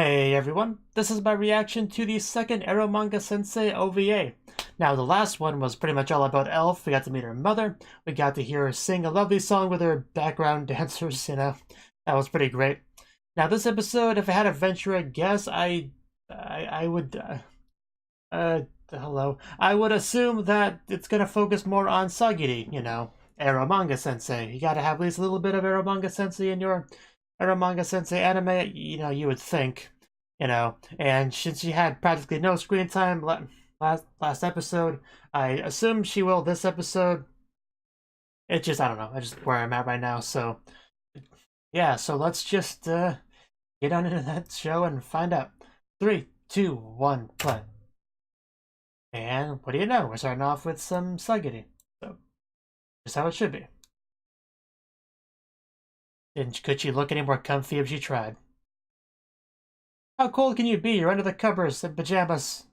Hey everyone, this is my reaction to the second Eromanga-sensei OVA. Now the last one was pretty much all about Elf. We got to meet her mother, we got to hear her sing a lovely song with her background dancers, That was pretty great. Now this episode, if I had to venture a guess, I would, hello. I would assume that it's gonna focus more on Sagiri, Eromanga-sensei. You gotta have at least a little bit of Eromanga-sensei in your Eromanga-sensei anime, you would think, and since she had practically no screen time last episode, I assume she will this episode. It just, I don't know, I just where I'm at right now, so yeah, so let's just get on into that show and find out. 3, 2, 1, play. And what do you know? We're starting off with some Sagiri. So, just how it should be. And could she look any more comfy if she tried? How cold can you be? You're under the covers in pajamas.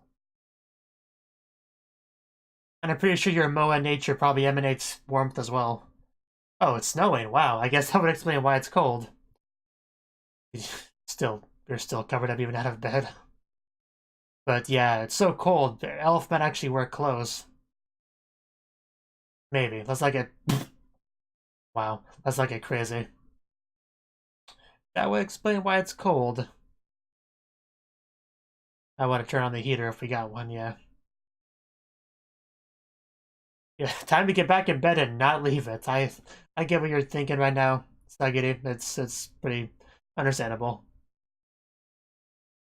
And I'm pretty sure your Moa nature probably emanates warmth as well. Oh, it's snowing. Wow, I guess that would explain why it's cold. You're still covered up even out of bed. But yeah, it's so cold. Elf might actually wear clothes. Maybe. Let's not get... Wow, let's not get crazy. That would explain why it's cold. I want to turn on the heater if we got one, yeah. Yeah, time to get back in bed and not leave it. I get what you're thinking right now, Sagiri. It's pretty understandable.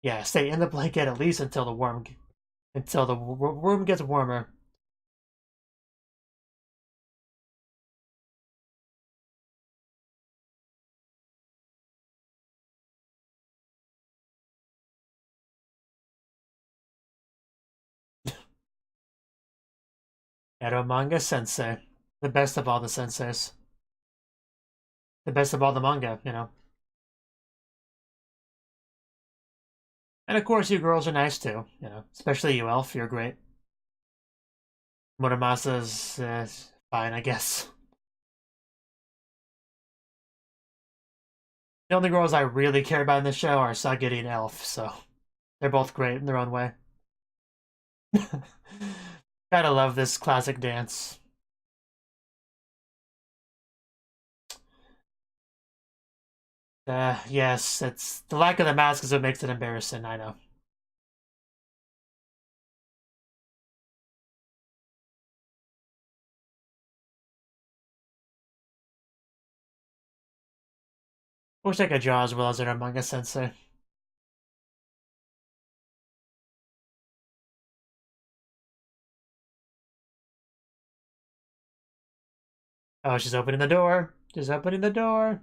Yeah, stay in the blanket at least until the room gets warmer. Eromanga-sensei. The best of all the senseis. The best of all the manga. And of course, you girls are nice too, Especially you, Elf. You're great. Muramasa's fine, I guess. The only girls I really care about in the show are Sagiri and Elf, so they're both great in their own way. Gotta love this classic dance. Yes, it's the lack of the mask is what makes it embarrassing, I know. Wish I could draw as well as Eromanga-sensei. Oh, she's opening the door. She's opening the door.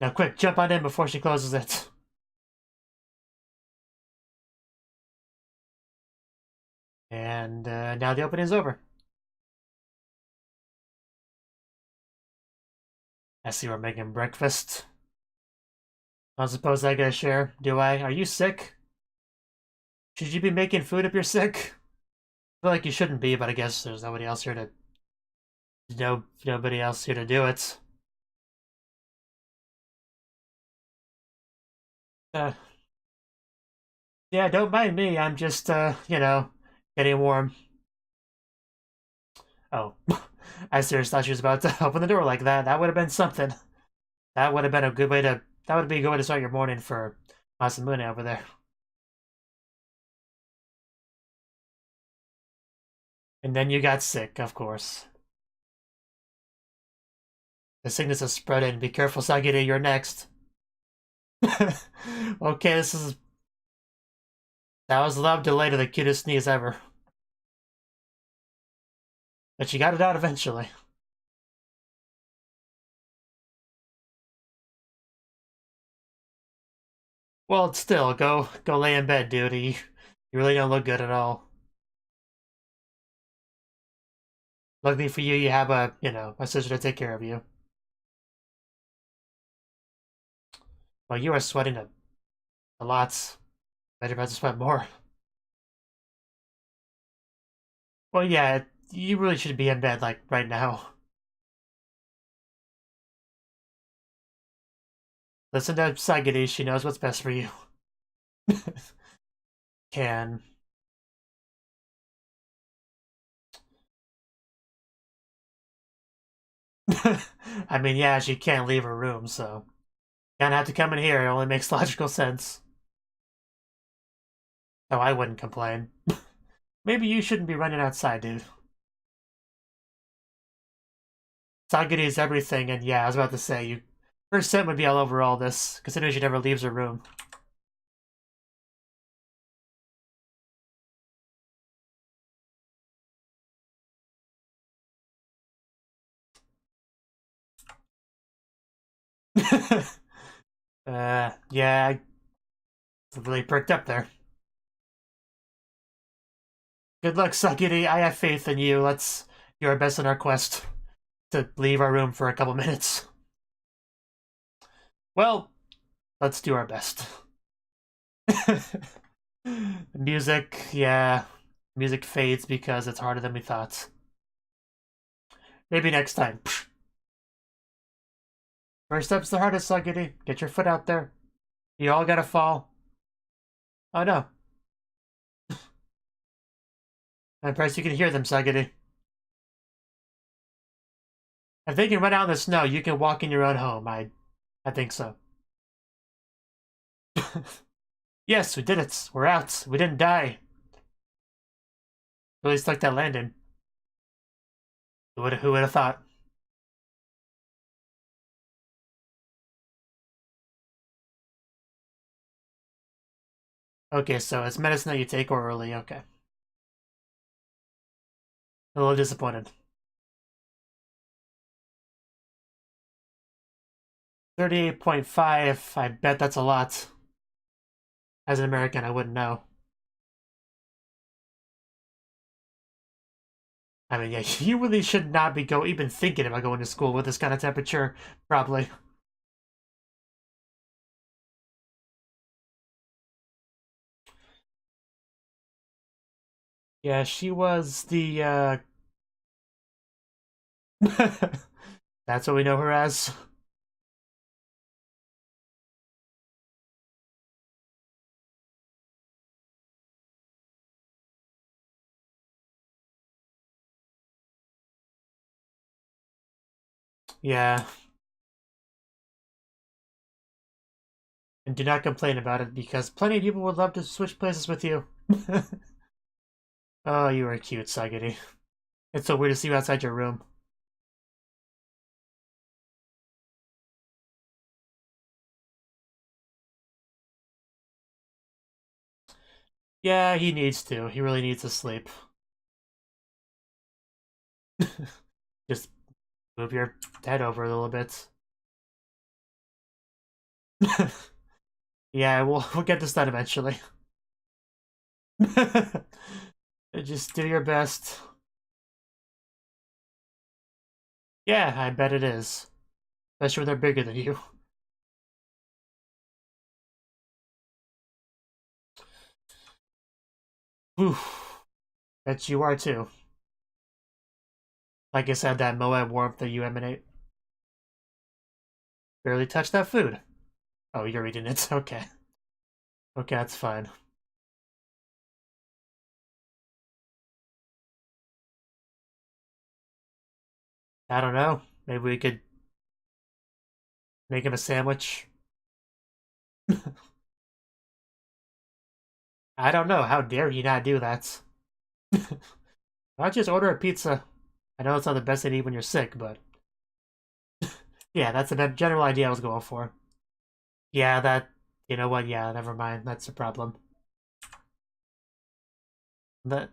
Now quick, jump on in before she closes it. And now the opening is over. I see we're making breakfast. I suppose I get a share, do I? Are you sick? Should you be making food if you're sick? I feel like you shouldn't be, but I guess there's nobody else here to... nobody else here to do it. Yeah, don't mind me. I'm just, getting warm. Oh, I seriously thought she was about to open the door like that. That would have been something. That would have been a good way to... That would be a good way to start your morning for Masamune over there. And then you got sick, of course. The sickness is spreading. Be careful, Sagiri, you're next. Okay, this is... That was a love delay to the cutest sneeze ever. But she got it out eventually. Well, still, go lay in bed, dude. You really don't look good at all. Luckily for you, you have a sister to take care of you. Well, you are sweating a lot. Bet you're about to sweat more. Well, yeah, you really should be in bed, like, right now. Listen to Sagiri, she knows what's best for you. Can. I mean, yeah, she can't leave her room, so... Can't have to come in here, it only makes logical sense. Oh, I wouldn't complain. Maybe you shouldn't be running outside, dude. Sagiri is everything, and yeah, I was about to say, her scent would be all over all this, considering she never leaves her room. Yeah, I really perked up there. Good luck, Sagiri. I have faith in you. Let's do our best in our quest to leave our room for a couple minutes. Well, let's do our best. Music, yeah. Music fades because it's harder than we thought. Maybe next time. First step's the hardest, Sagiri. Get your foot out there. You all gotta fall. Oh no. I'm impressed you can hear them, Sagiri. If they can run out in the snow, you can walk in your own home. I think so. Yes, we did it. We're out. We didn't die. Really stuck that landing. Who would have thought? Okay, so it's medicine that you take orally. Okay. A little disappointed. 38.5. I bet that's a lot. As an American, I wouldn't know. I mean, yeah, you really should not be even thinking about going to school with this kind of temperature, probably. Yeah, she was the, That's what we know her as. Yeah. And do not complain about it, because plenty of people would love to switch places with you. Oh, you are cute, Sagiri. It's so weird to see you outside your room. Yeah, he needs to. He really needs to sleep. Just move your head over a little bit. Yeah, we'll get this done eventually. Just do your best. Yeah, I bet it is. Especially when they're bigger than you. Oof. Bet you are too. Like I said, that moe warmth that you emanate. Barely touched that food. Oh, you're eating it. Okay. Okay, that's fine. I don't know. Maybe we could make him a sandwich. I don't know. How dare he not do that? Why don't you just order a pizza? I know it's not the best thing to eat when you're sick, but... Yeah, that's the general idea I was going for. Yeah, that... You know what? Yeah, never mind. That's a problem.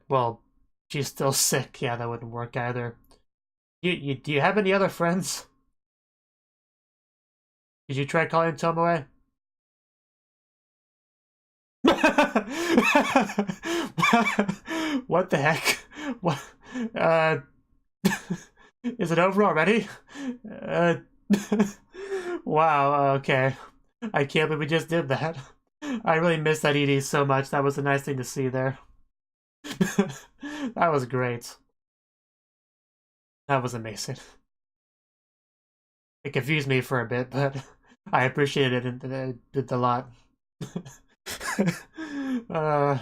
Well, she's still sick. Yeah, that wouldn't work either. Do you have any other friends? Did you try calling Tomoe? What the heck? What? Is it over already? Uh, wow, okay. I can't believe we just did that. I really miss that ED so much. That was a nice thing to see there. That was great. That was amazing. It confused me for a bit, but I appreciated it and it did a lot. uh,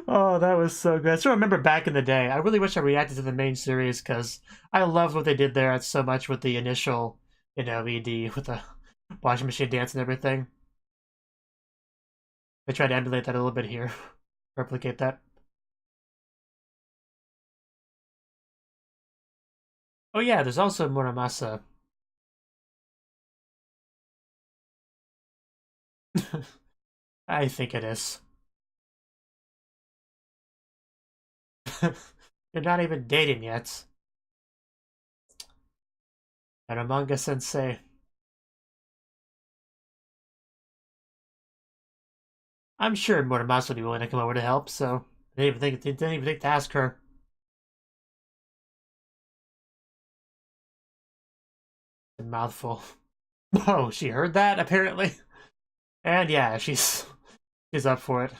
oh, that was so good. I still remember back in the day. I really wish I reacted to the main series because I loved what they did there so much with the initial, ED with the washing machine dance and everything. I tried to emulate that a little bit here, replicate that. Oh yeah, there's also Muramasa. I think it is. You're not even dating yet. Eromanga-sensei. I'm sure Muramasa would be willing to come over to help, so didn't even think to ask her. A mouthful. Oh, she heard that, apparently. And yeah, she's up for it.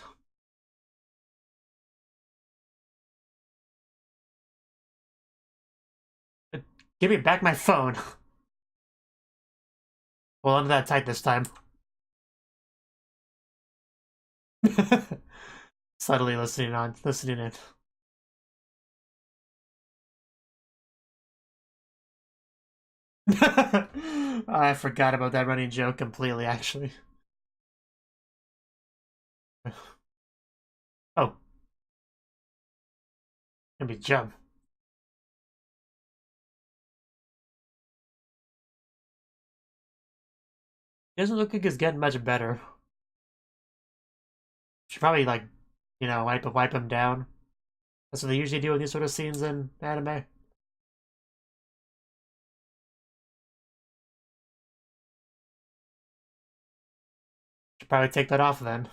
Give me back my phone. Well, under that tight this time. Subtly listening in. I forgot about that running joke completely, actually. Oh. Gonna be jump. Doesn't look like it's getting much better. Should probably, like, wipe him down. That's what they usually do in these sort of scenes in anime. Should probably take that off then.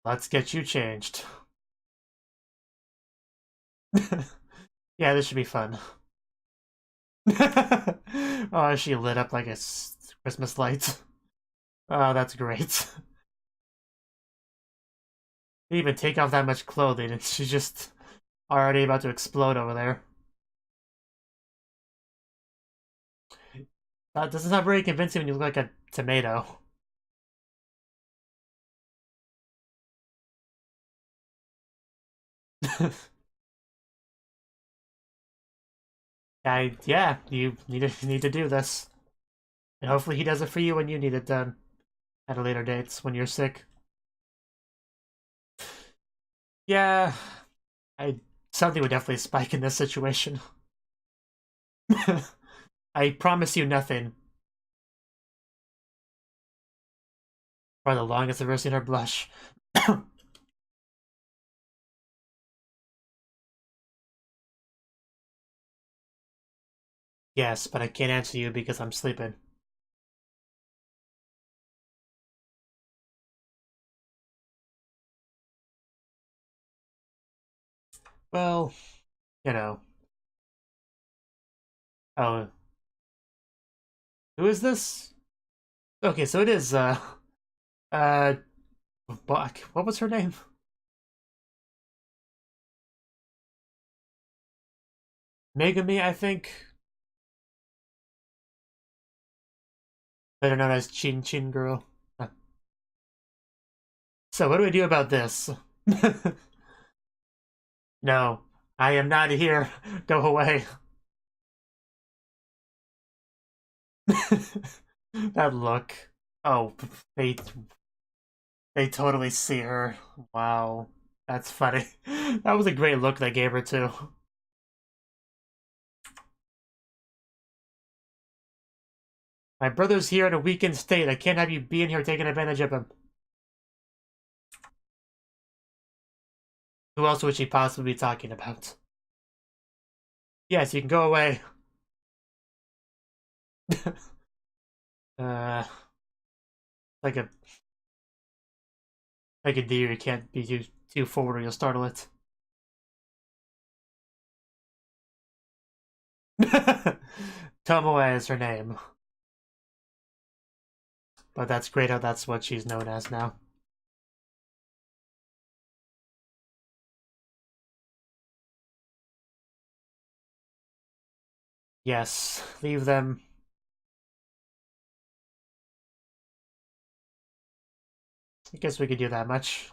Let's get you changed. Yeah, this should be fun. Oh, she lit up like a Christmas light. Oh, that's great. Didn't even take off that much clothing, and she's just already about to explode over there. This is not very convincing when you look like a tomato. Yeah, you need to do this. And hopefully he does it for you when you need it done. At a later date, when you're sick. Yeah, something would definitely spike in this situation. I promise you nothing. For the longest I've ever seen her blush. Yes, but I can't answer you because I'm sleeping. Well, you know. Oh, who is this? Okay, so it is, uh, what was her name? Megami, I think. Better known as Chin Chin Girl. So, what do we do about this? No, I am not here. Go away. That look. Oh, they totally see her. Wow. That's funny. That was a great look they gave her too. My brother's here in a weakened state. I can't have you being here taking advantage of him. Who else would she possibly be talking about? Yes, you can go away. uh, like a deer, you can't be too forward or you'll startle it. Tomoe is her name. But that's great how that's what she's known as now. Yes, leave them. I guess we could do that much.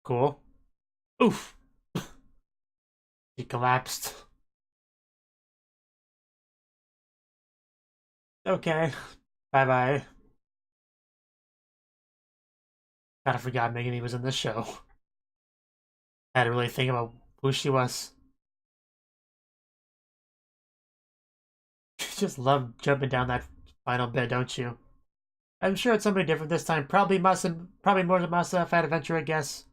Cool. Oof! He collapsed. Okay. Bye-bye. Kinda forgot Megami was in this show. I had to really think about who she was. You just love jumping down that final bit, don't you? I'm sure it's somebody different this time. Probably probably more than Masa Fat Adventure, I guess.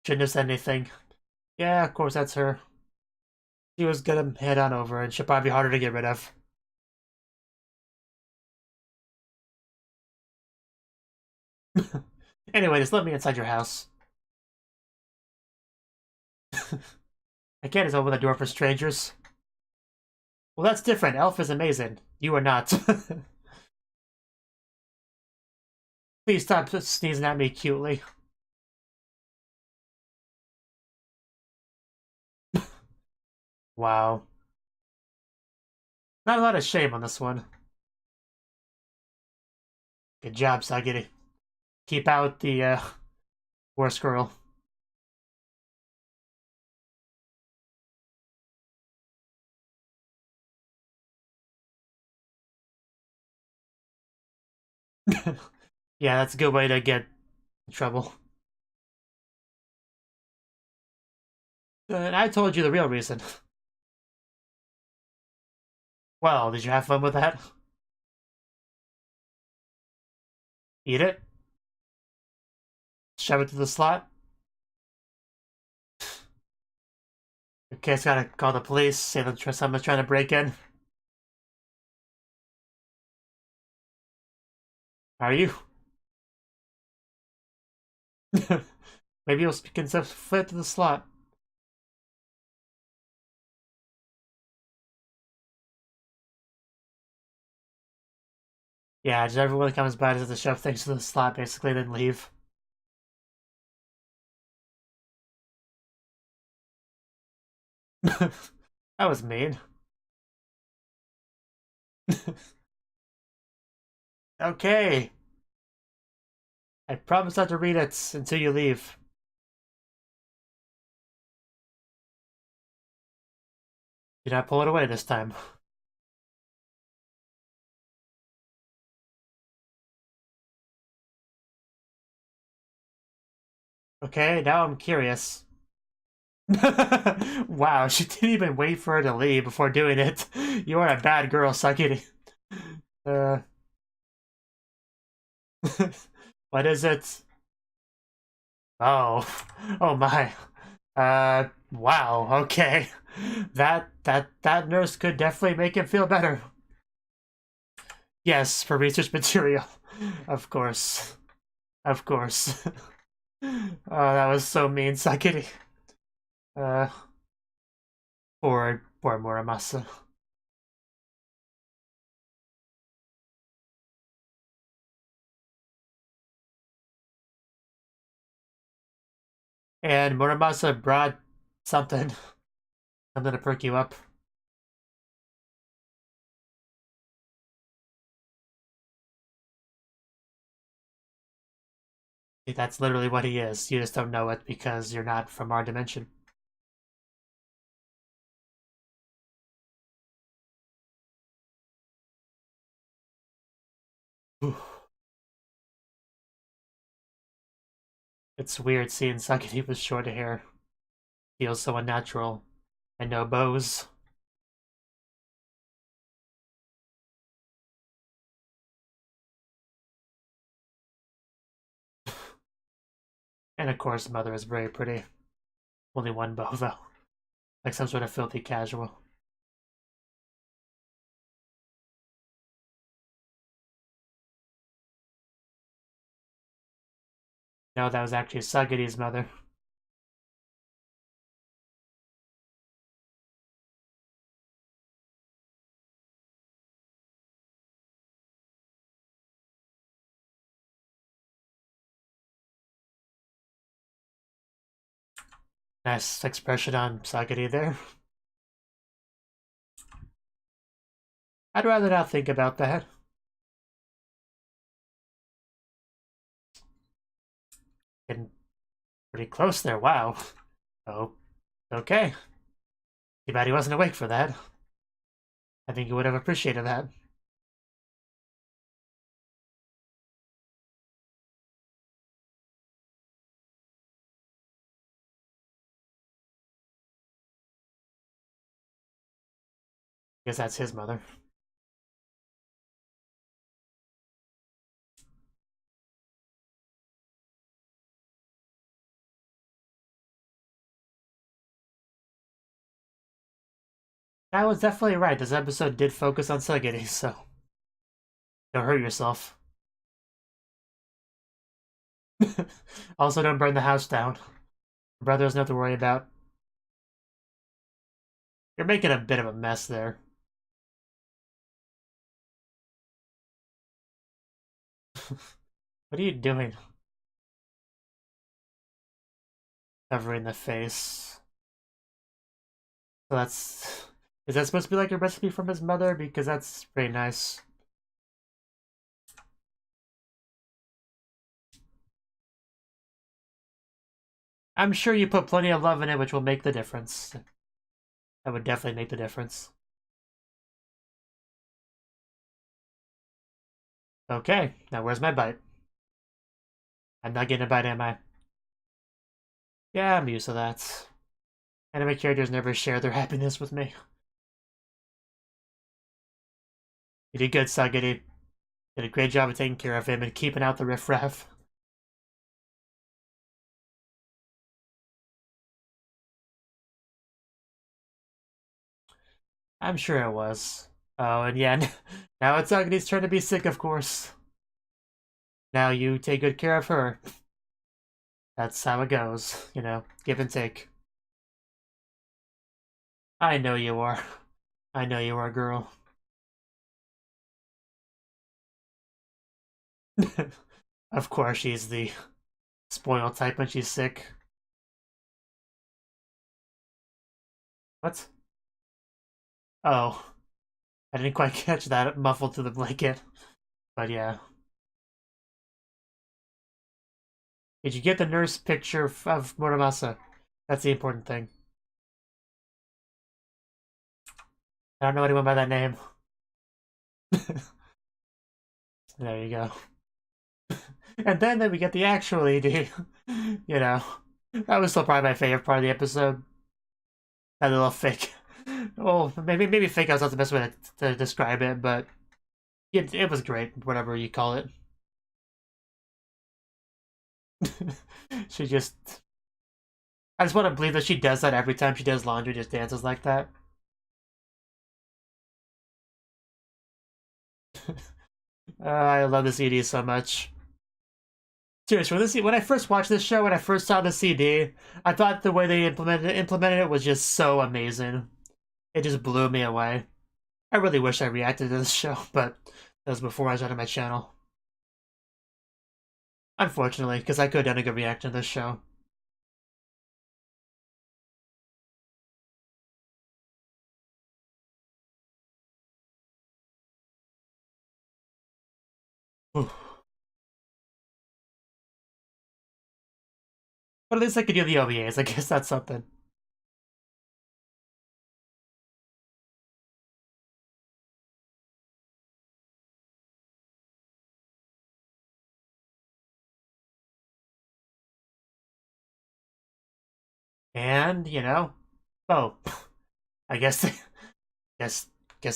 Shouldn't have said anything. Yeah, of course that's her. She was gonna head on over, and she'll probably be harder to get rid of. Anyway, just let me inside your house. I can't just open the door for strangers. Well, that's different. Elf is amazing. You are not. Please stop sneezing at me cutely. Wow. Not a lot of shame on this one. Good job, Sagiri. Keep out the worst girl. Yeah, that's a good way to get in trouble. And I told you the real reason. Well, did you have fun with that? Eat it? Shove it to the slot? Okay, it's gotta call the police, say that someone's trying to break in. Are you? Maybe you'll consider fit to the slot. Yeah, just everyone comes by to shove things to the slot, basically, then leave. That was mean. Okay. I promise not to read it until you leave. Do not pull it away this time. Okay, now I'm curious. Wow, she didn't even wait for her to leave before doing it. You are a bad girl, Sakiri. Uh, what is it? Oh, oh my. Wow, okay. That nurse could definitely make him feel better. Yes, for research material. Of course. Of course. Oh, that was so mean, Sakiri. Uh, poor Muramasa. And Muramasa brought something. Something to perk you up. That's literally what he is. You just don't know it because you're not from our dimension. It's weird seeing Sakiri with short hair. Feels so unnatural. And no bows. And of course, Mother is very pretty. Only one bow, though. Like some sort of filthy casual. No, that was actually Sagiri's mother. Nice expression on Sagiri there. I'd rather not think about that. Getting pretty close there, wow. Oh, okay. Too bad he wasn't awake for that. I think he would have appreciated that. I guess that's his mother. That was definitely right. This episode did focus on Sagiri, so don't hurt yourself. Also, don't burn the house down. Your brother doesn't have to worry about. You're making a bit of a mess there. What are you doing? Covering the face. So that's... Is that supposed to be like a recipe from his mother? Because that's pretty nice. I'm sure you put plenty of love in it, which will make the difference. That would definitely make the difference. Okay, now where's my bite? I'm not getting a bite, am I? Yeah, I'm used to that. Anime characters never share their happiness with me. You did good, Sagiri. Did a great job of taking care of him and keeping out the riffraff. I'm sure it was. Oh, and yeah, now it's Sagiri's turn to be sick, of course. Now you take good care of her. That's how it goes, you know, give and take. I know you are. I know you are, girl. Of course, she's the spoiled type when she's sick. What? Oh. I didn't quite catch that muffled to the blanket. But yeah. Did you get the nurse picture of Muramasa? That's the important thing. I don't know anyone by that name. There you go. And then we get the actual ED. You know. That was still probably my favorite part of the episode. That little fake. Oh, maybe fake out's not the best way to describe it, but it was great, whatever you call it. She just... I just want to believe that she does that every time she does laundry, just dances like that. I love the CD so much. Seriously, when I first watched this show, when I first saw the CD, I thought the way they implemented it was just so amazing. It just blew me away. I really wish I reacted to this show, but that was before I started my channel. Unfortunately, because I could have done a good reaction to this show. But at least I could do the OVAs, I guess that's something. And, you know, oh, I guess guess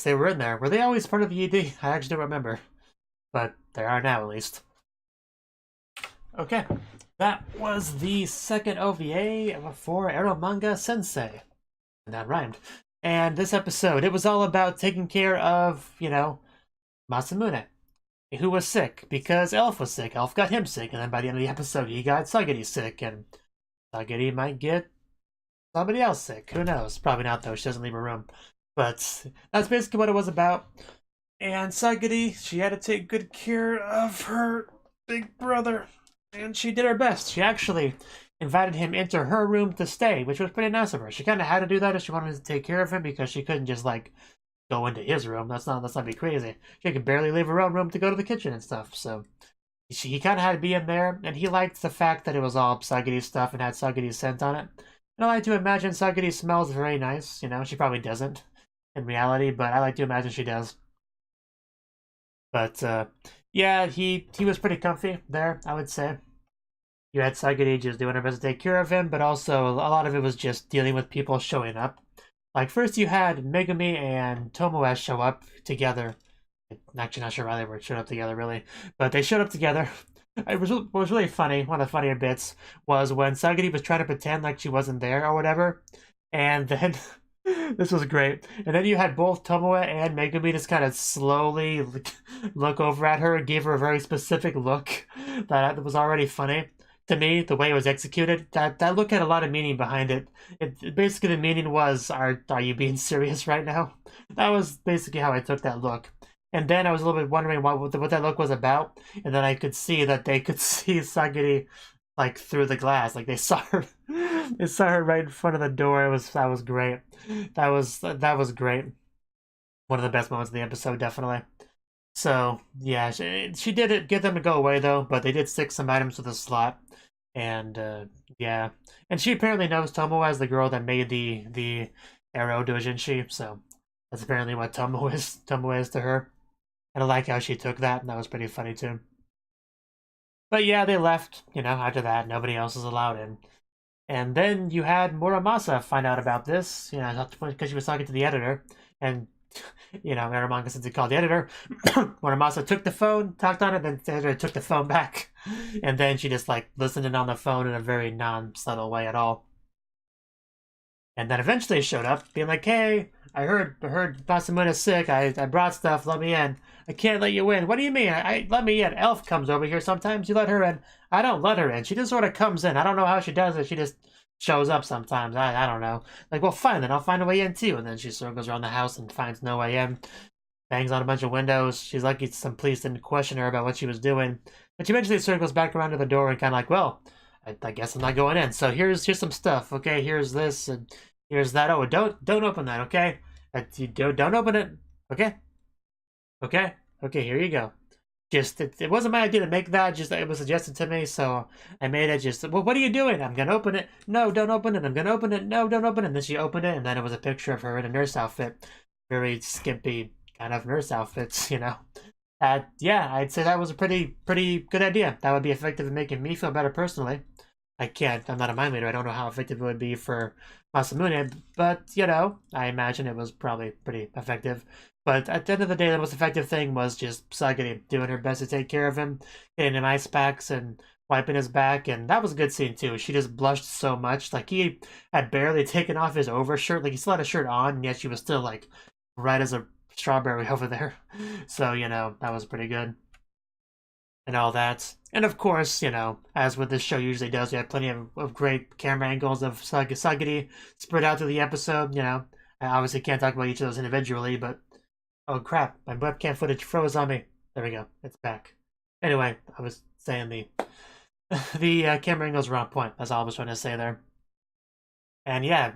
they were in there. Were they always part of the ED? I actually don't remember. But they are now, at least. Okay, that was the second OVA for Eromanga-sensei. And that rhymed. And this episode, it was all about taking care of, you know, Masamune, who was sick because Elf was sick. Elf got him sick, and then by the end of the episode, he got Sagiri sick, and Sagiri might get somebody else sick. Who knows? Probably not, though. She doesn't leave her room. But that's basically what it was about. And Sagiri, she had to take good care of her big brother. And she did her best. She actually, invited him into her room to stay, which was pretty nice of her. She kind of had to do that if she wanted to take care of him, because she couldn't just like go into his room. Let's not be crazy. She could barely leave her own room to go to the kitchen and stuff. So he kind of had to be in there, and he liked the fact that it was all Sagiri stuff and had Sagiri scent on it. And I like to imagine Sagiri smells very nice. You know, she probably doesn't in reality, but I like to imagine she does. But yeah, he was pretty comfy there, I would say. You had Sagiri just doing her best to take care of him, but also a lot of it was just dealing with people showing up. Like, first you had Megumi and Tomoe show up together. I'm actually not sure why they were showing up together, really. But they showed up together. It was really funny. One of the funnier bits was when Sagiri was trying to pretend like she wasn't there or whatever. And then, this was great. And then you had both Tomoe and Megumi just kind of slowly look over at her and gave her a very specific look that was already funny. To me, the way it was executed, that look had a lot of meaning behind it. Basically, the meaning was, are you being serious right now? That was basically how I took that look. And then I was a little bit wondering what that look was about, and then I could see that they could see Sagiri like through the glass, like they saw her right in front of the door. That was great. That was great. One of the best moments of the episode, definitely. So yeah, she did get them to go away though, but they did stick some items to the slot, and yeah, and she apparently knows Tomoe as the girl that made the arrow doujinshi, so that's apparently what Tomoe is to her. And I like how she took that, and that was pretty funny too. But yeah, they left. You know, after that, nobody else is allowed in. And then you had Muramasa find out about this, you know, because she was talking to the editor, and you know, Eromanga-sensei called the editor. Muramasa took the phone, talked on it, then the editor took the phone back. And then she just, like, listened in on the phone in a very non-subtle way at all. And then eventually showed up, being like, hey, I heard Masamune's sick, I brought stuff, let me in. I can't let you in. What do you mean? Let me in. Elf comes over here sometimes, you let her in. I don't let her in. She just sort of comes in. I don't know how she does it. She just shows up sometimes. I don't know. Like, well, fine, then I'll find a way in too. And then she sort of goes around the house and finds no way in. Bangs on a bunch of windows. She's lucky some police didn't question her about what she was doing. But she eventually sort of goes back around to the door and kind of like, well, I guess I'm not going in. So here's some stuff. Okay, here's this and here's that. Oh, don't open that. Okay, don't open it. Okay, okay. Here you go. Just it wasn't my idea to make that. Just it was suggested to me, so I made it. Just well, what are you doing? I'm gonna open it. No, don't open it. I'm gonna open it. No, don't open it. And then she opened it, and then it was a picture of her in a nurse outfit, very skimpy kind of nurse outfits, you know. Yeah, I'd say that was a pretty good idea. That would be effective in making me feel better personally. I'm not a mind reader. I don't know how effective it would be for Masamune, but, you know, I imagine it was probably pretty effective. But at the end of the day, the most effective thing was just Sagiri doing her best to take care of him, getting him ice packs and wiping his back, and that was a good scene too. She just blushed so much. Like, he had barely taken off his overshirt. Like, he still had a shirt on, and yet she was still, like, red as a strawberry over there. So, you know, that was pretty good. And all that. And of course, you know, as what this show usually does, we have plenty of great camera angles of Sagiri spread out through the episode, you know. I obviously can't talk about each of those individually, but oh crap, my webcam footage froze on me. There we go, it's back. Anyway, I was saying the camera angles were on point. That's all I was trying to say there. And yeah,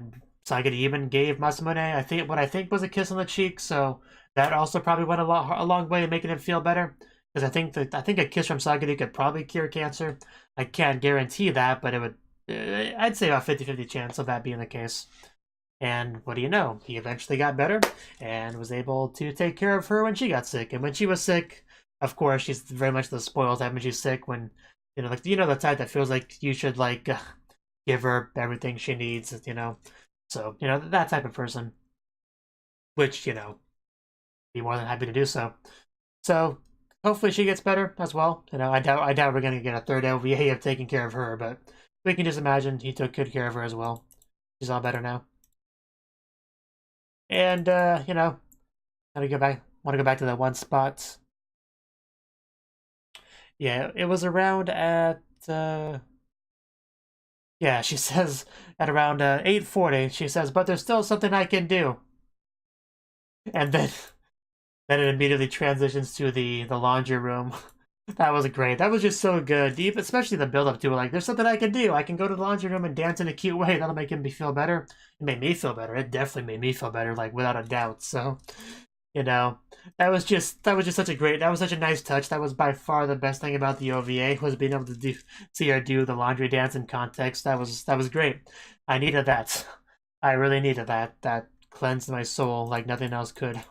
Sagiri even gave Masamune what I think was a kiss on the cheek, so that also probably went a long way in making him feel better. Because I think a kiss from Sagiri could probably cure cancer. I can't guarantee that, but it would. I'd say about 50-50 chance of that being the case. And what do you know? He eventually got better and was able to take care of her when she got sick. And when she was sick, of course, she's very much the spoiled type when she's sick. When the type that feels like you should give her everything she needs. You know, so that type of person. Which be more than happy to do so. So. Hopefully she gets better as well. I doubt we're gonna get a third OVA of taking care of her, but we can just imagine he took good care of her as well. She's all better now. And want to go back to that one spot. Yeah, it was around at yeah, she says at around 8:40, she says, but there's still something I can do. And then it immediately transitions to the laundry room That was great. That was just so good. Especially the build up to it. Like, there's something I can do. I can go to the laundry room and dance in a cute way. That'll make me feel better. It made me feel better. It definitely made me feel better, like without a doubt. So, you know, that was just such a great. That was such a nice touch. That was by far the best thing about the OVA was being able to see her do the laundry dance in context. That was great. I needed that. I really needed that. That cleansed my soul like nothing else could.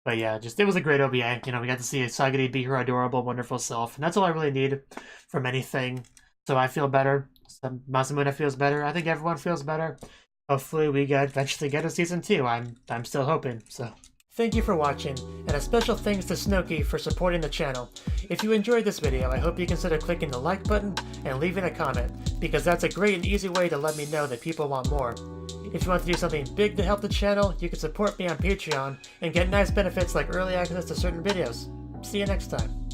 But yeah, just it was a great OVA. You know, we got to see Sagiri be her adorable, wonderful self, and that's all I really need from anything. So I feel better. So Masamune feels better. I think everyone feels better. Hopefully, we eventually get a season 2. I'm still hoping. So. Thank you for watching, and a special thanks to Cnouki for supporting the channel. If you enjoyed this video, I hope you consider clicking the like button and leaving a comment, because that's a great and easy way to let me know that people want more. If you want to do something big to help the channel, you can support me on Patreon and get nice benefits like early access to certain videos. See you next time.